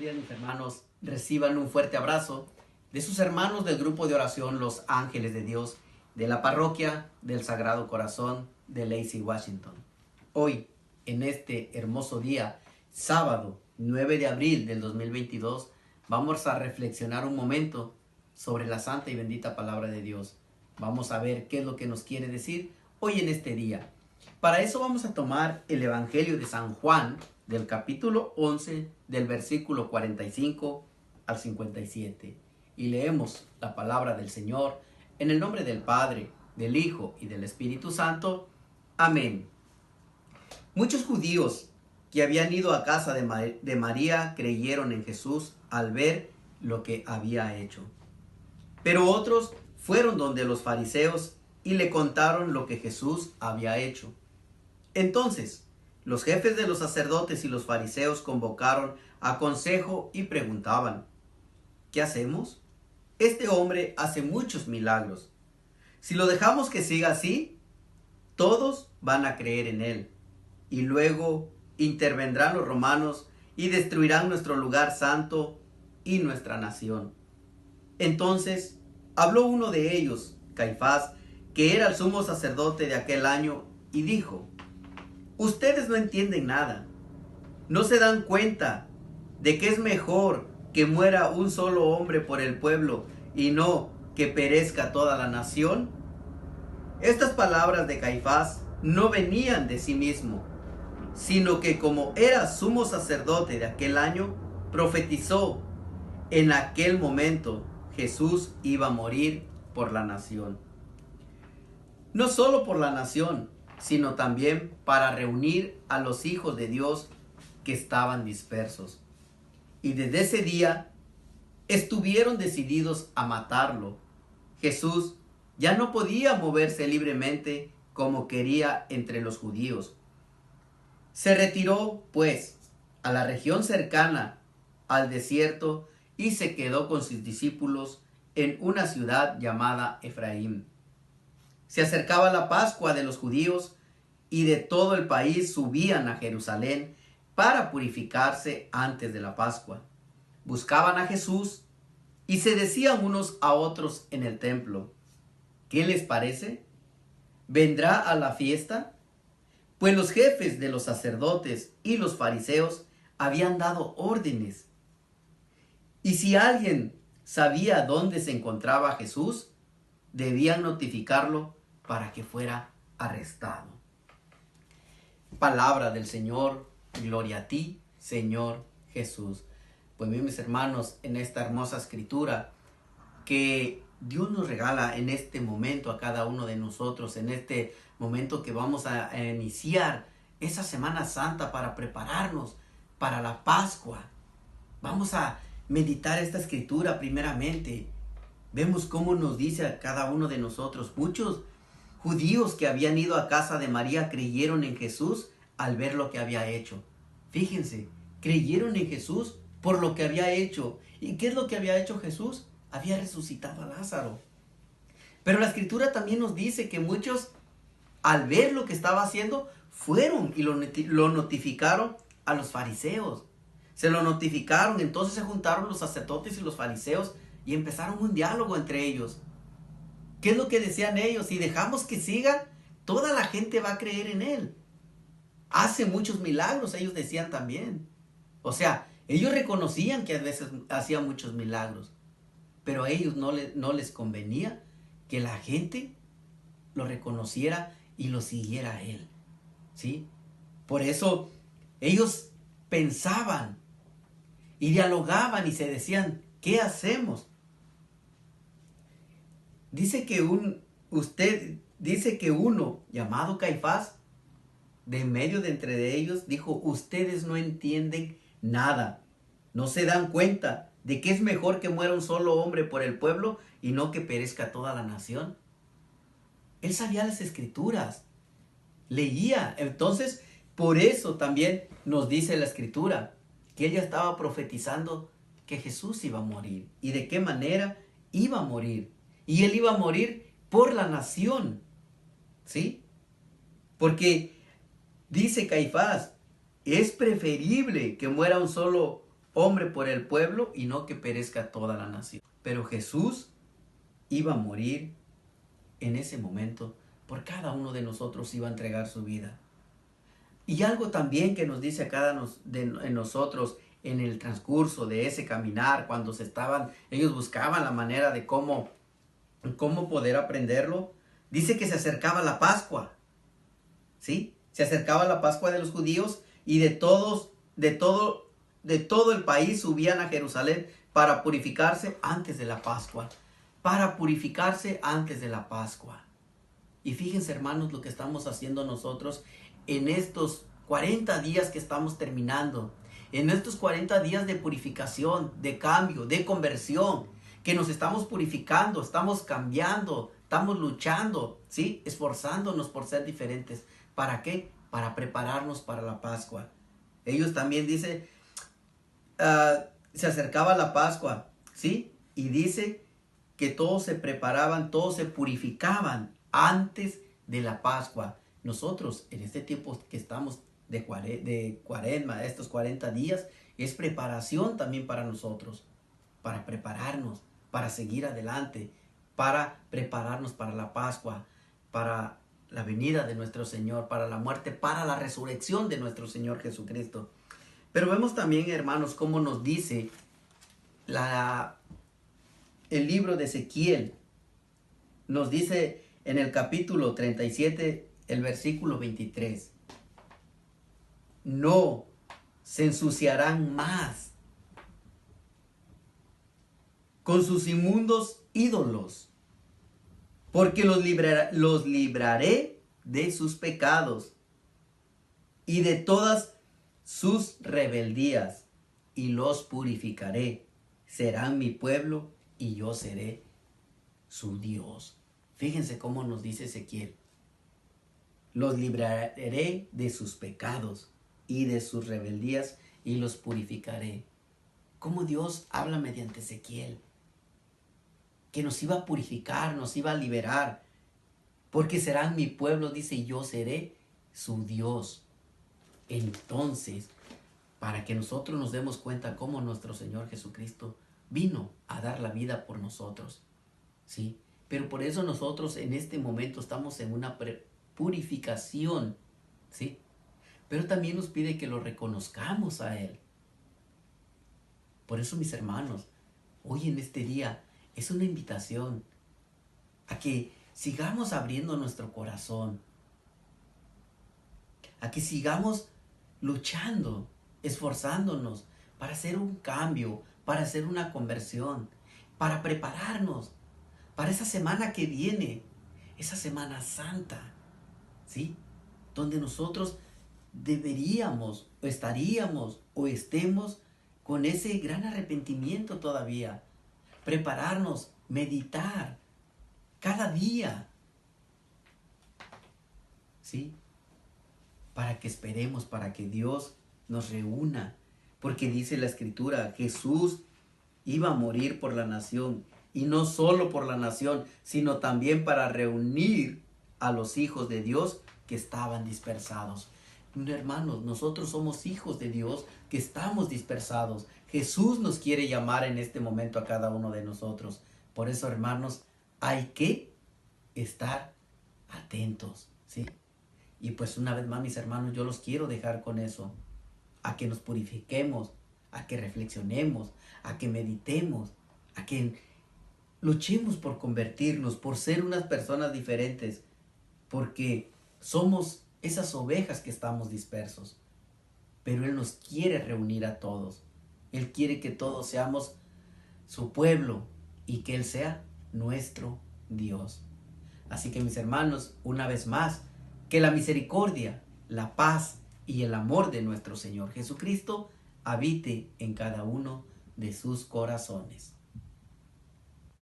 días, mis hermanos. Reciban un fuerte abrazo de sus hermanos del grupo de oración Los Ángeles de Dios, de la parroquia del Sagrado Corazón de Lacey, Washington. Hoy, en este hermoso día, sábado 9 de abril del 2022, vamos a reflexionar un momento sobre la santa y bendita palabra de Dios. Vamos a ver qué es lo que nos quiere decir hoy en este día. Para eso vamos a tomar el Evangelio de San Juan, del capítulo 11, del versículo 45 al 57. Y leemos la palabra del Señor en el nombre del Padre, del Hijo y del Espíritu Santo. Amén. Muchos judíos que habían ido a casa de María creyeron en Jesús al ver lo que había hecho. Pero otros fueron donde los fariseos y le contaron lo que Jesús había hecho. Entonces, los jefes de los sacerdotes y los fariseos convocaron a consejo y preguntaban: ¿qué hacemos? Este hombre hace muchos milagros. Si lo dejamos que siga así, todos van a creer en él. Y luego intervendrán los romanos y destruirán nuestro lugar santo y nuestra nación. Entonces habló uno de ellos, Caifás, que era el sumo sacerdote de aquel año, y dijo: ustedes no entienden nada. ¿No se dan cuenta de que es mejor que muera un solo hombre por el pueblo y no que perezca toda la nación? Estas palabras de Caifás no venían de sí mismo, sino que como era sumo sacerdote de aquel año, profetizó: en aquel momento Jesús iba a morir por la nación. No solo por la nación, sino también para reunir a los hijos de Dios que estaban dispersos. Y desde ese día estuvieron decididos a matarlo. Jesús ya no podía moverse libremente como quería entre los judíos. Se retiró, pues, a la región cercana al desierto y se quedó con sus discípulos en una ciudad llamada Efraín. Se acercaba la Pascua de los judíos y de todo el país subían a Jerusalén para purificarse antes de la Pascua. Buscaban a Jesús y se decían unos a otros en el templo: ¿qué les parece? ¿Vendrá a la fiesta? Pues los jefes de los sacerdotes y los fariseos habían dado órdenes. Y si alguien sabía dónde se encontraba Jesús, debían notificarlo para que fuera arrestado. Palabra del Señor, gloria a ti, Señor Jesús. Pues bien, mis hermanos, en esta hermosa escritura que Dios nos regala en este momento a cada uno de nosotros, en este momento que vamos a iniciar esa Semana Santa para prepararnos para la Pascua. Vamos a meditar esta escritura primeramente. Vemos cómo nos dice a cada uno de nosotros: muchos judíos que habían ido a casa de María creyeron en Jesús al ver lo que había hecho. Fíjense, creyeron en Jesús por lo que había hecho. ¿Y qué es lo que había hecho Jesús? Había resucitado a Lázaro. Pero la escritura también nos dice que muchos, al ver lo que estaba haciendo, fueron y lo notificaron a los fariseos. Se lo notificaron, entonces se juntaron los sacerdotes y los fariseos y empezaron un diálogo entre ellos. ¿Qué es lo que decían ellos? Si dejamos que siga, toda la gente va a creer en él. Hace muchos milagros, ellos decían también. O sea, ellos reconocían que a veces hacía muchos milagros, pero a ellos no les convenía que la gente lo reconociera y lo siguiera a él. ¿Sí? Por eso ellos pensaban y dialogaban y se decían: ¿qué hacemos? Dice que uno llamado Caifás, de en medio de entre ellos, dijo: ustedes no entienden nada. No se dan cuenta de que es mejor que muera un solo hombre por el pueblo y no que perezca toda la nación. Él sabía las escrituras, leía. Entonces, por eso también nos dice la escritura que ella estaba profetizando que Jesús iba a morir. ¿Y de qué manera iba a morir? Y él iba a morir por la nación. ¿Sí? Porque dice Caifás: es preferible que muera un solo hombre por el pueblo y no que perezca toda la nación. Pero Jesús iba a morir en ese momento. Por cada uno de nosotros iba a entregar su vida. Y algo también que nos dice a de nosotros en el transcurso de ese caminar, cuando ellos buscaban la manera de cómo poder aprenderlo, dice que se acercaba la Pascua, ¿sí? Se acercaba la Pascua de los judíos y de todo el país subían a Jerusalén para purificarse antes de la Pascua, para purificarse antes de la Pascua. Y fíjense, hermanos, lo que estamos haciendo nosotros en estos 40 días que estamos terminando, en estos 40 días de purificación, de cambio, de conversión, que nos estamos purificando, estamos cambiando, estamos luchando, ¿sí? Esforzándonos por ser diferentes. ¿Para qué? Para prepararnos para la Pascua. Ellos también dicen, se acercaba la Pascua, ¿sí? Y dice que todos se preparaban, todos se purificaban antes de la Pascua. Nosotros, en este tiempo que estamos de Cuaresma, estos 40 días, es preparación también para nosotros, para prepararnos, para seguir adelante, para prepararnos para la Pascua, para la venida de nuestro Señor, para la muerte, para la resurrección de nuestro Señor Jesucristo. Pero vemos también, hermanos, cómo nos dice el libro de Ezequiel. Nos dice en el capítulo 37, el versículo 23. No se ensuciarán más con sus inmundos ídolos, porque los libraré de sus pecados y de todas sus rebeldías, y los purificaré. Serán mi pueblo y yo seré su Dios. Fíjense cómo nos dice Ezequiel. Los libraré de sus pecados y de sus rebeldías y los purificaré. Cómo Dios habla mediante Ezequiel, que nos iba a purificar, nos iba a liberar, porque serán mi pueblo, dice, y yo seré su Dios. Entonces, para que nosotros nos demos cuenta cómo nuestro Señor Jesucristo vino a dar la vida por nosotros, ¿sí? Pero por eso nosotros en este momento estamos en una purificación, ¿sí? Pero también nos pide que lo reconozcamos a Él. Por eso, mis hermanos, hoy en este día es una invitación a que sigamos abriendo nuestro corazón, a que sigamos luchando, esforzándonos para hacer un cambio, para hacer una conversión, para prepararnos para esa semana que viene, esa Semana Santa, ¿sí? Donde nosotros deberíamos, o estaríamos, o estemos con ese gran arrepentimiento todavía. Prepararnos, meditar cada día, ¿sí? Para que esperemos, para que Dios nos reúna. Porque dice la Escritura, Jesús iba a morir por la nación. Y no solo por la nación, sino también para reunir a los hijos de Dios que estaban dispersados. Hermanos, nosotros somos hijos de Dios que estamos dispersados. Jesús nos quiere llamar en este momento a cada uno de nosotros. Por eso, hermanos, hay que estar atentos, ¿sí? Y pues una vez más, mis hermanos, yo los quiero dejar con eso. A que nos purifiquemos, a que reflexionemos, a que meditemos, a que luchemos por convertirnos, por ser unas personas diferentes, porque somos esas ovejas que estamos dispersos. Pero Él nos quiere reunir a todos. Él quiere que todos seamos su pueblo y que Él sea nuestro Dios. Así que, mis hermanos, una vez más, que la misericordia, la paz y el amor de nuestro Señor Jesucristo habite en cada uno de sus corazones.